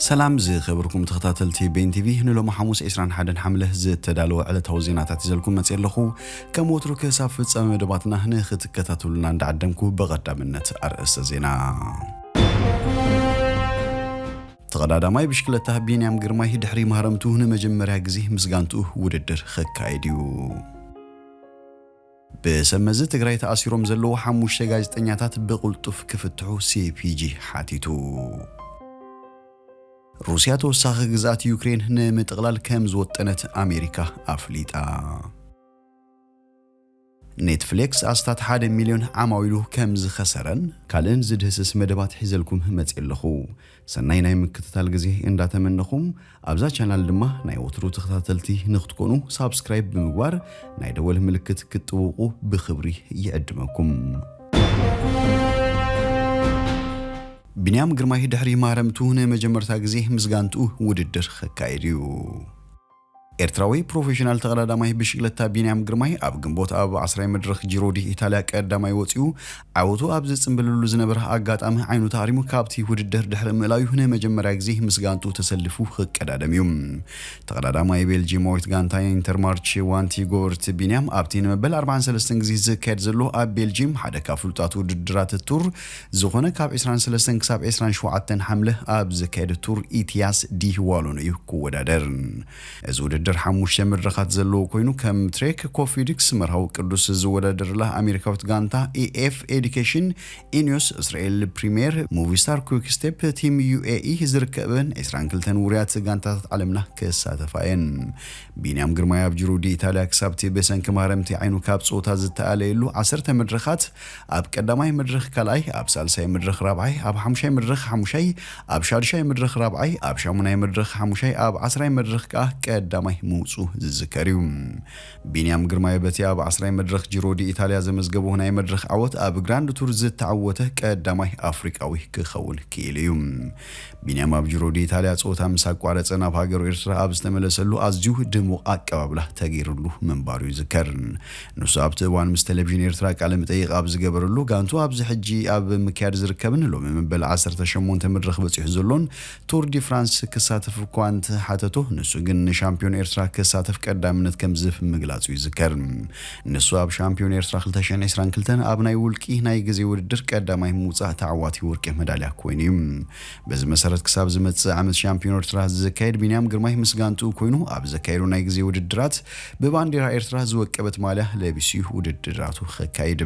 سلام زي خبركم تخطاتلتي بين تي في هنلو محموس إسران حدن حمله زد تدالو على توزينات تزلكم متيلخو كم وترك سافت سامي دباتنا هنا خت كتاتولنا ندعدمكو بغدامنت أرأس زينا تقداداماي بشكلته بينيام غرماي دحري مهرمتو هنا مجمرها غزي مسغانتو وددر خكايديو بسمزه تግራይ ተኣሲሮም ዘለው ሓሙሽተ ጋዜጠኛታት በቁልጡፍ ክፍትሑ ሲፒጂ ሓቲቱ روسيا توسخ ግዛት ዩክሬን ንምጥቅላል ከም ዝወጠነት ኣሜሪካ ኣፍሊጣ ኔትፍሊክስ ኣስታት 1 ሚሊዮን ዓማዊሉ ከም ዝኸሰረን ካልእን ዝድህስስ መደባት ሒዘልኩም መጽለኹ ሰናይ ናይ ምክትታል ግዜ እንዳተመነኹም ኣብዛ ቻናል ድማ ናይ ወትሩ ተኸታተልቲ ንኽትኮኑ ሳብስክራይብ ብምግባር ናይ ደወል ምልክት ክትጥውቁ ብኽብሪ ይዕድመኩም بنيام غرماي دحري مهرمتو نمجمرتا غزي مسغانتو وددر خكايديو ኤርትራዊ ፕሮፌሽናል ተቀዳዳማይ ብሽግለታ ቢንያም ግርማይ ኣብ ግንቦት ኣብ 10 መድረኽ ጂሮዲ ኢታልያ ቀዳማይ ወፂኡ ዓወቱ ኣብ ዝጽምብልሉ ዝነበረ ኣጋጣሚ ዓይኑ ታሪሙ ካብቲ ውድድር ድሕሪ ምእላዩ መጀመርያ ግዜ ምስጋንቱ ተሰልፉ خቀዳደምዩ ተቀዳዳማይ ቤልጂማዊት ጋንታ ኢንተርማርች ዋንቲ ጎርት ቢንያም ኣብቲ ንመበል 43 ግዜ ዝካየድ ዘሎ ኣብ ቤልጂም ሓደ ካብ ፍሉጣት ውድድራት ቱር ዝኾነ ካብ 23 ክሳብ 27 ሓምለ ኣብ ዝካየድ ቱር ኢቲያስ ዲ ዋሎን እዩ ክወዳደር እዚ ውድድር حموش مدرخات زلو كوينو كم تريك كوفيدكس مرهو قدوس زودادر له امريكاوت غانتا اي اف اديوكيشن انيوس اسرائيل بريمير موفي ستار كويك ستيب تيم يو اي اي زركبن اسرانكلتن وريات غانتا علمنا كساتفاين بينيام غرماي اب جرودي ايطاليا كسابتي بسن كمارمتي عينو كاب صوتا زتاليلو 10 مدرخات اب قداماي مدرخ كلاي اب سالساي مدرخ رابعي اب حمشاي مدرخ حمشاي اب شارشاي مدرخ رابعي اب شاموناي مدرخ حمشاي اب 10 مدرخ قداماي موصو ዝዝከሪው ቢንያም ግርማይ በቲያ በ10 መድረኽ ጂሮዲ ኢታልያ ዘመዝገቡ ሆናይ መድረኽ ዓወት ኣብ ግራንድ ቱር ዝተዓወተ ቀዳማይ አፍሪካዊ ክኸውን ክኢልዩ ቢንያም ኣብ ጂሮዲ ኢታልያ ጾታ ምሳቋረጸ ናብ ሃገሩ ኤርትራ ኣብ ዝተመለሰሉ ኣዝዩ ድሙቕ አቀባብላ ተገይሩሉ መንባሩ ይዝከር ንሱ ኣብ ተዋን ምስ ቴሌቪዥን ኤርትራ ቃለ መጠይቅ ኣብ ዝገበረሉ ጋንቱ ኣብ ዝሕጂ ኣብ ምክያድ ዝርከብን ሎም መንበል 18 መድረኽ በጽሑ ዘሎን ቱር ዲ ፍራንስ ክሳተፍ ኳንት ሓተቶ ንሱ ግን ሻምፒዮን ኤርትራ ከሳተፍ ቀዳምነት ከም ዝፍ ምግላጹ ይዝከር ንሱ ኣብ ሻምፒዮን ኤርትራ 2022 ኣብ ናይ ውልቂ ናይ ግዜ ውድድር ቀዳማይ ሙጻእ ተዓዋቲ ወርቂ ሜዳልያ ኮይኑ በዚ መሰረት ክሳብ ዝመጽእ ዓመት ሻምፒዮን ኤርትራ ዝካየድ ቢንያም ግርማይ ምስጋንቱ ኮይኑ ኣብ ዝካየዱ ናይ ግዜ ውድድራት በባንዲራ ኤርትራ ዝወቀበት ማልያ ለቢሲ ውድድራቱ ክካይድ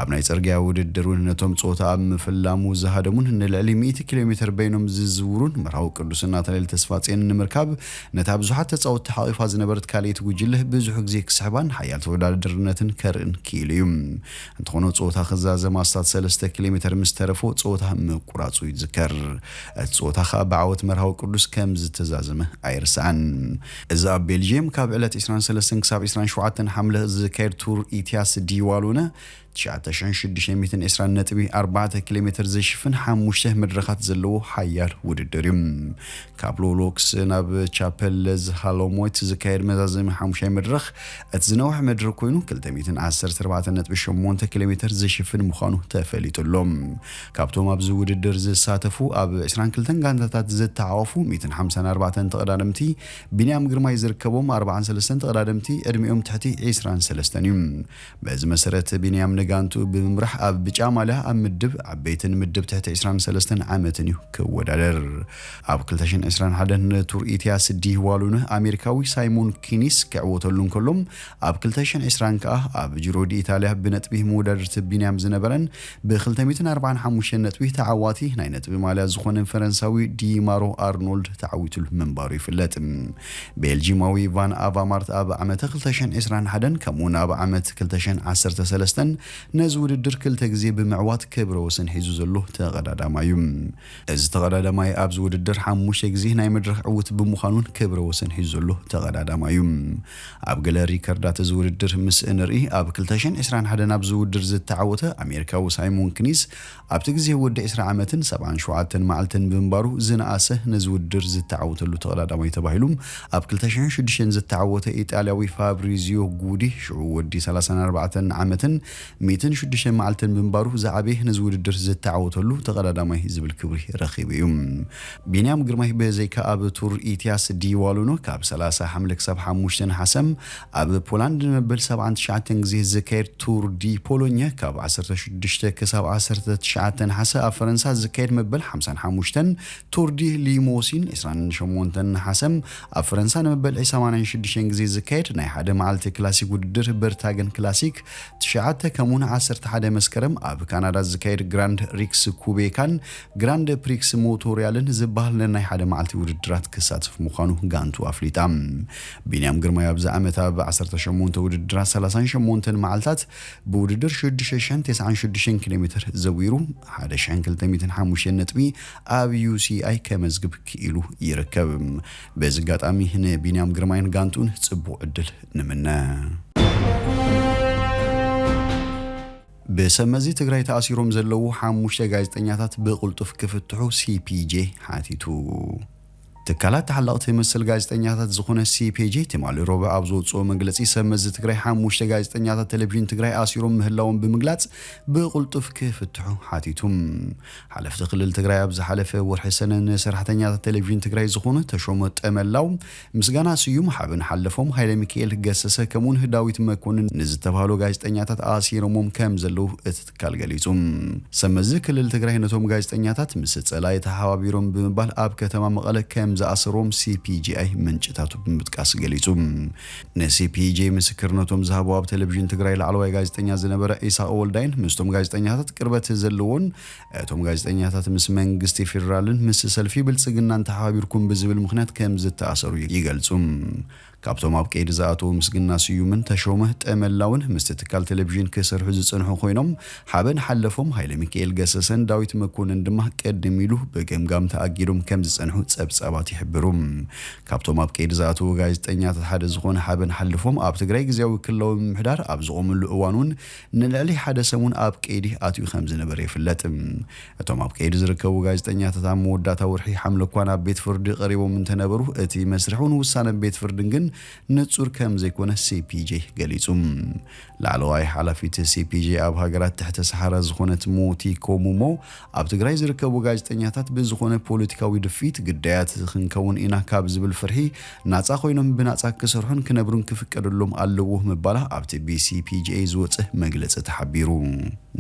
ኣብ ናይ ጽርግያ ውድድር ነቶም ጾታ ኣብ ምፍላሙ ዝሃደሙን ንልዕሊ 100 ኪሎ ሜትር በይኖም ዝዝውሩን መርሃው ቅዱስና ተለል ተስፋጽን ንምርካብ ነታ ብዙሓት ተጻውት حائف هذا نبرت كاليت وجله بزح جزيك سحبان حياة ودار درنتن كرن كيليوم أنت خنوت صوتها خزازة ما استاد 3 كيلومتر مسترفو صوتها مقراصو يتذكر صوتها خابعوت مرهو قدوس كم زتزازمه ايرسان اذا بلجيم كابعلت 23 كساب 27 حمله زكير تور ايتياس ديوالونه 9,694 كيلومتر زشفن حموشته مدرخات زلو حيار وددريم كابلولوكس ناب تشابلز هالومويت زكاير مزازم حموشه مدرخ اتزنوح مدرخ كوينو 214 كيلومتر زشفن مخانو تفليتلهم كابتوم ابز وددر زساتفو اب 22 غانتات زتعافو 154 تقدامتي بنيام غرماي زركبوم 43 تقدامتي ادميهم تحتي 23 باز مسرت بنيام غانتو بمرح اب بجاماله ام مدب عبيتن مدب تحت 23 عامتن كودادر اب 2021 تور ايتياس دي والونه امريكاوي سايمون كينيس كعوتلون كلهم اب 2020 كا اب جرودي ايطاليا بنطبي مودرت بينيام زنبرن ب 245 نطبي تعواتي ناي نطبي ماليا زخون فرنساوي دي مارو ارنولد تعويتل منبارو يفلت بلجيماوي فان افامارت اب عامه 2021 كمون اب عامه 2013 نزور الدركل تجزي بمعوات كبر وسن حيزو زلو تغدادامايم از تغداداماي ابز وددر حموش تجزي ناي مدرخ عوت بمخانون كبر وسن حيزو زلو تغدادامايم اب جالري كردات زور الدر مس انري اب 2021 ابز ودر زتعوته امريكا وسايمون كنيس اب تجزي ود 10 عامتن 77 معلتن بنبارو زناسه نزور الدر زتعوته لو تغداداماي تبايلوم اب 2006 زتعوته ايطالياوي فابريزيو غودي شو ودي 34 عامتن 106 معلتن بنبارو زعبيه نز ውድድር ዝተዓወተሉ ተቀዳዳማይ ዝብል ክብሪ ረኺቡ እዩ ቢንያም ግርማይ በዘይካ ኣብ ቱር ኢቲያስ ዲዋሉኖ ካብ 30 ሓምለ ክሳብ 5 ሓሰም ኣብ ፖላንድ መበል 79 ግዜ ዝካየድ ቱር ዲ ፖሎኛ ካብ 16 ክሳብ 19 ሓሰ ኣብ ፈረንሳ ዝካየድ መበል 55 ቱር ዲ ሊሞሲን 28 ሓሰም ኣብ ፈረንሳ መበል 86 ግዜ ዝካየድ ናይ ሓደ መዓልቲ ክላሲክ ውድድር በርታገን ክላሲክ 9 ከሙን 11 መስከረም ኣብ ካናዳ ዝካየድ ግራንድ ሪክስ ኩቤካን ግራንድ ፕሪክስ ሞቶሪያልን ዝበሃል ናይ ሓደ መዓልቲ ውድድራት ክሳተፍ ምዃኑ ጋንቱ ኣፍሊጣ ቢንያም ግርማይ ኣብ ዓመት ኣብ 18 ውድድራት 38 መዓልታት በውድድር 696 ኪሎ ሜትር ዘዊሩ 1205 ነጥቢ ኣብ UCI ከመዝግብ ክኢሉ ይርከብ በዝጋጣሚ ቢንያም ግርማይን ጋንቱን ጽቡቕ ዕድል ንምነ በሰመዚ ትግራይ ተኣሲሮም ዘለዉ 5 ጋዜጠኛታት በቁልጡፍ ክፍትሑ CPJ ሓቲቱ ተካላት ተሓላቕቲ መስል ጋዜጠኛታት ዝኾነ CPJ ተማሊ ሮባ ኣብ ዝወፅኦ መግለጺ ሰመዚ ትግራይ 5 ጋዜጠኛታት ቴሌቪዥን ትግራይ ኣሲሮም ምህላዎም ብምግላጽ በቁልጡፍ ክፍትሑ ሓቲቱም ሓለፍቲ ክልል ትግራይ ኣብ ዝሓለፈ ወርሒ ሰነን ሰራሕተኛታት ቴሌቪዥን ትግራይ ዝኾነ ተሾመ ጠመላው ምስጋና ስዩም ሓበን ሓለፎም ሃይለ ሚካኤል ገሰሰ ከሙን ዳዊት መኮንን ንዝተባሃሉ ጋዜጠኛታት ኣሲሮም ከም ዘለዉ እትትካል ገሊጹም ሰመዚ ክልል ትግራይ ነቶም ጋዜጠኛታት ምስ ጸላይ ተሓባቢሮም ብምባል ኣብ ከተማ መቐለ ከም زأسروم CPGI منشتاتو بمتقاس ገሊጹም ነCPJ ምስክርነቶም ዝሃቡ ኣብ ቴሌቪዥን ትግራይ ላዕለዋይ ጋዜጠኛ ዝነበረ ኢሳቅ ወልዳይን ምስቶም ጋዜጠኛታት ቅርበት ዘለውን እቶም ጋዜጠኛታት ምስ መንግስቲ ፌደራልን ምስ ሰልፊ ብልጽግናን ተሓባቢርኩም ብዝብል ምኽንያት ከም ዝተኣሰሩ ይገልጹም ካብቶም ኣብ ቀይዲ ዝኣተዉ ምስግና ስዩምን ተሾመ ጠመላውን ምስ ትካል ቴሌቪዥን ክሰርሑ ዝጽንሑ ኮይኖም ሓበን ሓለፎም ሃይለ ሚካኤል ገሰሰን ዳዊት መኮንን ድማ ቀደም ኢሉ በገምጋም ተኣጊዶም ከም ዝጸንሑ ጸብጻባት ይሕብሩ ካብቶም ኣብ ቀይዲ ዝኣተዉ ጋዜጠኛታት ሓደ ዝኾነ ሓበን ሓለፎም ኣብ ትግራይ ግዜያዊ ክልላዊ ምምሕዳር ኣብ ዝቆመሉ እዋኑን ንልዕሊ ሓደ ሰሙን ኣብ ቀይዲ ኣትዩ ከም ዝነበረ ይፍለጥ እቶም ኣብ ቀይዲ ዝርከቡ ጋዜጠኛታት ኣብ መወዳእታ ወርሒ ሓምለኳን ኣብ ቤት ፍርዲ ቀሪቦም እንተነበሩ እቲ መስርሑን ውሳነ ቤት ፍርድን ግን ንጹር ከም ዘይኮነ CPJ ገሊጹም ላዕለዋይ ሓላፊት CPJ ኣብ ሃገራት ትሕተ ሰሓራ ዝኾነት ሞቲ ኮሙሞ ኣብ ትግራይ ዝርከቡ ጋዜጠኛታት ብዝኾነ ፖለቲካዊ ድፊት ግዳያት ክንከውን ኢና ካብ ዝብል ፍርሒ ናጻ ኮይኖም ብናጻ ክሰርሑን ክነብሩን ክፍቀደሎም ኣለዎ ምባላ ኣብቲ CPJ ዝወጽእ መግለጺ ተሓቢሩ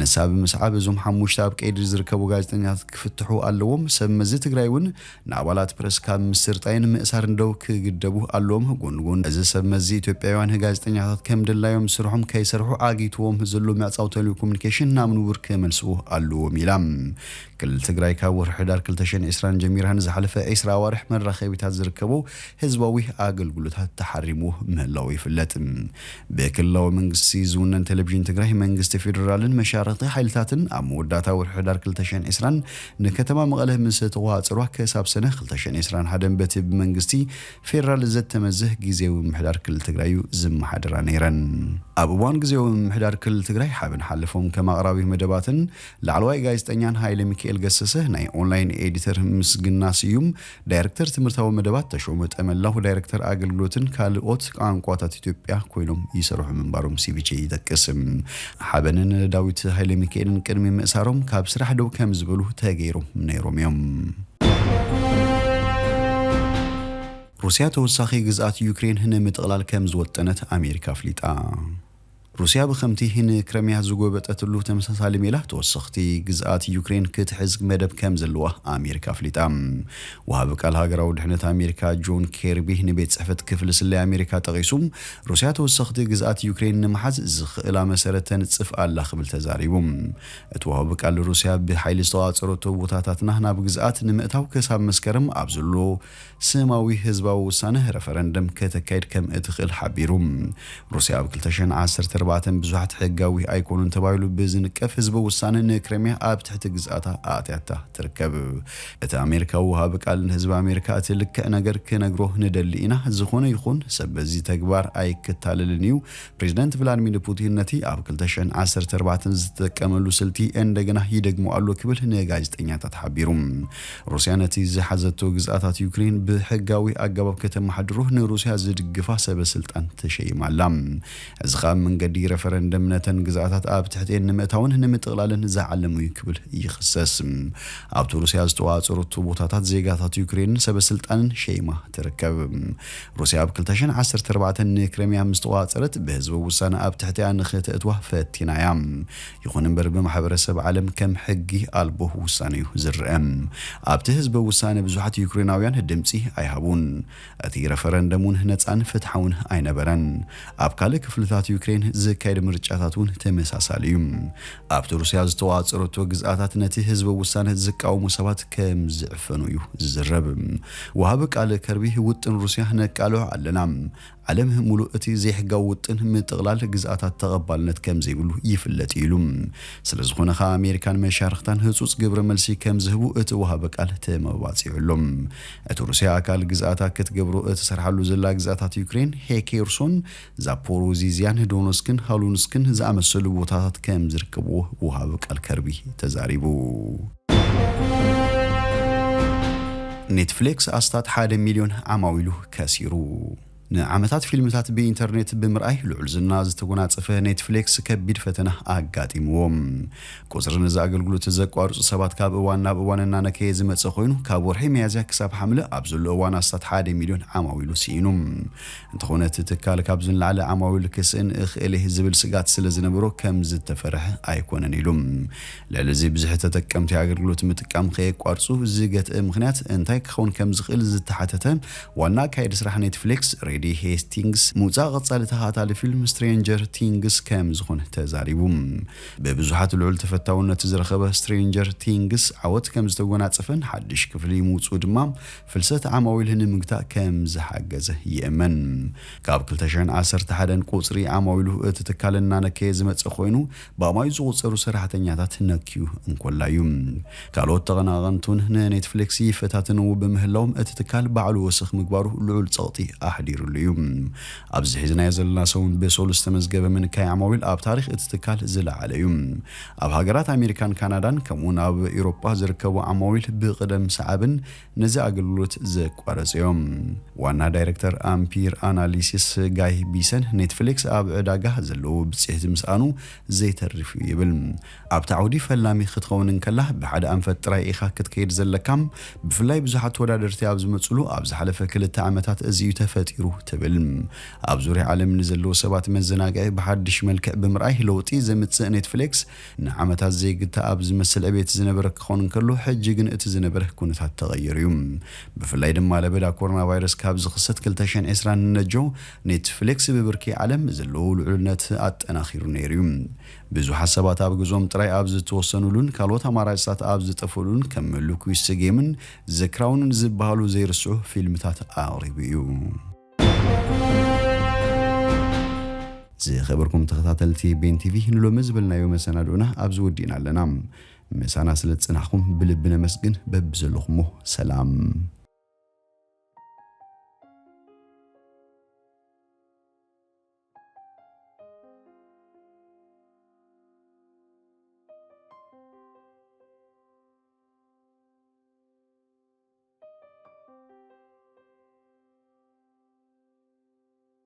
ነሳብ መስዓብ እዞም 5 ኣብ ቀይዲ ዝርከቡ ጋዜጠኛታት ክፍትሑ ኣለዎም ሰመዚ ትግራይውን ንኣባላት ፕረስ ካብ ምስርጣይን ምእሳር እንደው ክግደቡ ኣለዎም ጎንጎን እዚ ሰመዚ ኢትዮጵያውያን ጋዜጠኛታት ከም ድላዮም ስርሖም ከይሰርሑ ኣጊትዎም ዘሎ ምዕጻው ቴሌኮሙኒኬሽን ናምንውር ከመልስዎ ኣለዎም ኢላም ክልል ትግራይ ካብ ወርሒ ዳር 2020 ጀሚራን ዝሓለፈ 20 ኣዋርሕ መራኸቢታት ዝርከቡ ህዝባዊ ኣገልግሎታት ተሓሪሙ ምህላው ይፍለጥ በክልላዊ መንግስቲ ዝውነን ቴሌቪዥን ትግራይ መንግስቲ ፌደራልን መሻርክቲ ሓይልታትን ኣብ መወዳእታ ወርሒ ዳር 2020 ንከተማ መቐለ ምስ ተዋፅሯ ከሳብ ሰነ 2021 በቲ ብመንግስቲ ፌደራል ዘተመዝህ ጊዜያዊ ምምሕዳር ክልል ትግራይ ዝመሓደራ ነይረን ኣብ እዋን ጊዜያዊ ምምሕዳር ክልል ትግራይ ሓበን ሓለፎም ከም ኣቅራቢ መደባትን ላዕለዋይ ጋዜጠኛን ሃይለ ሚካኤል ገሰሰ ናይ ኦንላይን ኤዲተር ምስግና ስዩም ዳይሬክተር ትምህርታዊ መደባት ተሾመ ጠመላው ዳይሬክተር አገልግሎትን ካልኦት ቋንቋታት ኢትዮጵያ ኮይኖም ይሰርሑ ምንባሮም CPJ ይጠቅስም ሓበንን ዳዊት ሃይለ ሚካኤልን ቅድሚ ምእሳሮም ካብ ስራሕ ደው ከም ዝበሉ ተገይሮም ነይሮም እዮም روسيا توسخي جزءات يوكرين هنا متغلال كم زوتنت أمريكا فليتا روسيا بخمتي هنا كرميها زوجبت أتلو تمساسالي ميله توسختي جزءات يوكرين كتحزق مدب كم زلوه أمريكا فليتام وهابك الهاجر ودحنة أمريكا جون كيربي هنا بيت صحفت كفل سلة أمريكا تغيسوم روسيا توسختي جزءات يوكرين محز زخ إلى مسيرة تصف الله قبل تزاريبهم توهابك على روسيا بحيل استوات صروت وطاتنا هنا بجزءات نمتاو كسب مسكرم أبزلو سماوي حزبه وسنه رفرندم كتكايد كم ادخل حبيروم روسيا بكلتشن 10 4 بزحت حقاوي ايكونن تبايلو بزنقف حزبه وسنه كريميا اب تحت جزاتا اتياتا تركب ات امريكا وهابقال حزب امريكا تلك نجر كنغرو ندلينا زخونه يخون سبزي تكبار ايكتاللنيو بريزيدنت فلاديمير بوتين نتي اب كلتشن 10 4 زتقملو سلتي اندغنا يدغمو አሉ ክብል ንጋዜጠኛታት ተሓቢሩም روسيا نتي زحزتو جزاتات يوكرين بحقاوي أجابب كتم حدروه نروسيا زدقفا سبب سلطان تشيمالام أزغام من قد መንገዲ ረፈረንደም ነተን ግዛታት ኣብ ትሕተን ንምእታውን ንምጥቕላልን ዝዓለሙ ይክብል ይኽሰስ ኣብ ሩስያ ዝተዋጽሩት ቦታታት ዜጋታት ዩክሬን ሰበስልጣንን ሸይማ ትርከብ ሩስያ ኣብ 2014 ንክሬምያ ምስተዋጽረት በህዝብ ውሳነ ኣብ ትሕተያ ንኽትእትዋ ፈቲናያ ይኹን እምበር በማሕበረሰብ ዓለም ከም ሕጊ ኣልቦ ውሳነ እዩ ዝርአ ኣብቲ ህዝብ ውሳነ ብዙሓት ዩክሬናውያን ድምጺ ኣይሃቡን እቲ ረፈረንደሙን ነፃን ፍትሓውን ኣይነበረን ኣብ ካልእ ክፍልታት ዩክሬን ዝካየድ ምርጫታቱን ተመሳሳሊ እዩ ኣብ ሩስያ ዝተዋጽሩት ግዛታት ነቲ ህዝብ ውሳነ ዝቃወሙ ሰባት ከም ዝዕፈኑ እዩ ዝዝረብ ወሃብ ቃል ከርቢ ውጥን ሩስያ ነቃልዑ ኣለና ዓለም ሙሉእ እቲ ዘይሕጋዊ ውጥን ምጥቕላል ግዛታት ተቐባልነት ከም ዘይብሉ ይፍለጥ ኢሉ ስለዝኾነ ኣሜሪካን መሻርክታን ህጹጽ ግብረ መልሲ ከም ዝህቡ እቲ ወሃብ ቃል ተመባጺዑሎም እቲ ሩስያ ኣካል ግዛታት ክትገብሩ እትሰርሓሉ ዘላ ግዛታት ዩክሬን ሄርሶን ዛፖሮዚያን ዶኔትስክን ሃሉንስክን ዝኣመሰሉ ቦታታት ከም ዝርከቡ ወሃብ ቃል ከርቢ ተዛሪቡ ኔትፍሊክስ ኣስታት 1 ሚልዮን ዓማዊሉ ከሲሩ ንዓመታት ፊልምታት በኢንተርኔት ብምርኣይ ልዑል ዝና ዝተጎናጸፈ ኔትፍሊክስ ከቢድ ፈተና ኣጋጢምዎም ቁጽሪ ነዚ ኣገልግሎት ዘቋርጹ ሰባት ካብ እዋን ናብ እዋን እናነከየ ዝመጽእ ኮይኑ ካብ ወርሒ ሚያዝያ ክሳብ ሓምለ ኣብ ዘሎ እዋን ኣስታት 1 ሚልዮን ዓማዊሉ ሲኢኑ እንተኾነ እቲ ትካል ካብ ዝንላዕለ ዓማዊሉ ክስእን እኽእል ዝብል ስጋት ስለ ዝነበሮ ከም ዝተፈርሐ ኣይኮነን ኢሉ ለዚ ብዙሕ ተጠቀምቲ ኣገልግሎት ምጥቃም ከየቋርጹ ዝገትእ ምኽንያት እንታይ ክኸውን ከም ዝኽእል ዝተሓተተ ዋና ካይድ ስራሕ ኔትፍሊክስ ሬዲ ሄስቲንግስ ሙፃ ቀጻሊ ተኻታሊ ፊልም ስትሬንጀር ቲንግስ ከም ዝኾነ ተዛሪቡ በብዙሓት ልዑል ተፈታውነት ዝረኸበ ስትሬንጀር ቲንግስ ዓወት ከም ዝተጎናጸፈን ሓድሽ ክፍሊ ሙፁ ድማ ፍልሰት ዓማዊል ንምግታእ ከም ዝሓገዘ ይእመን ካብ 2011 ቁጽሪ ዓማዊሉ እቲ ትካል እናነከየ ዝመጽእ ኮይኑ ብኣማይ ዝቑጸሩ ሰራሕተኛታት ነኪዩ እንኮላዩ ካልኦት ተቐናቐንቱን ንኔትፍሊክስ ይፈታትንዎ በምህላዎም እቲ ትካል ባዕሉ ወስኽ ምግባሩ ልዑል ጸቕጢ ኣሕዲሩ ኣብዚ ሒዝናዮ ዘለና ሰውን በሶሉስ ተመዝገበ ምንካይ ዓማዊል ኣብ ታሪኽ እቲ ትካል ዝለዓለ እዩ ኣብ ሃገራት ኣሜሪካን ካናዳን ከምኡውን ኣብ ኤውሮፓ ዝርከቡ ዓማዊል ብቅደም ሰዓብን ነዚ ኣገልግሎት ዘቋረጽዮም ዋና ዳይሬክተር ኣምፒር ኣናሊሲስ ጋይ ቢሰን ኔትፍሊክስ ኣብ ዕዳጋ ዘለዎ ብጽሕቲ ምስኣኑ ዘይተርፍ ይብል ኣብ ታዕውዲ ፈላሚ ክትኸውን እንከላ ብሓደ ኣንፈት ጥራይ ኢኻ ክትከይድ ዘለካም ብፍላይ ብዙሓት ተወዳደርቲ ኣብ ዝመጽሉ ኣብ ዝሓለፈ 2 ዓመታት እዚዩ ተፈጢሩ ትብል ኣብ ዙርያ ዓለም ንዘለዉ ሰባት መዘናግዒ ብሓድሽ መልክዕ ብምርኣይ ለውጢ ዘምጽእ ኔትፍሊክስ ንዓመታት ዘይግታ ኣብ ዝመስል ዕቤት ዝነበረ ክኸውን እንከሎ ሕጂ ግን እቲ ዝነበረ ኩነታት ተቐይሩ እዩ ብፍላይ ድማ ለበዳ ኮሮና ቫይረስ ካብ ዝኽሰት 2020 ነጆ ኔትፍሊክስ ብብርኪ ዓለም ዘለዉ ልዑልነት ኣጠናኺሩ ነይሩ እዩ ብዙሓት ሰባት ኣብ ገዞም ጥራይ ኣብ ዝተወሰኑሉን ካልኦት ኣማራጭታት ኣብ ዝጠፈሉን ከም ሉኩስ ጌምን ዘክራውንን ዝበሃሉ ዘይርስዑ ፊልምታት ኣቕሪቡ እዩ ዝኸበርኩም ተኸታተልቲ ቤን ቲቪ ንሎሚ ዝብልናዮ መሰናዶና ኣብዚ ወዲእና ኣለና መሳና ስለ ጽናሕኩም ብልቢ ነመስግን በብዘለኹሞ ሰላም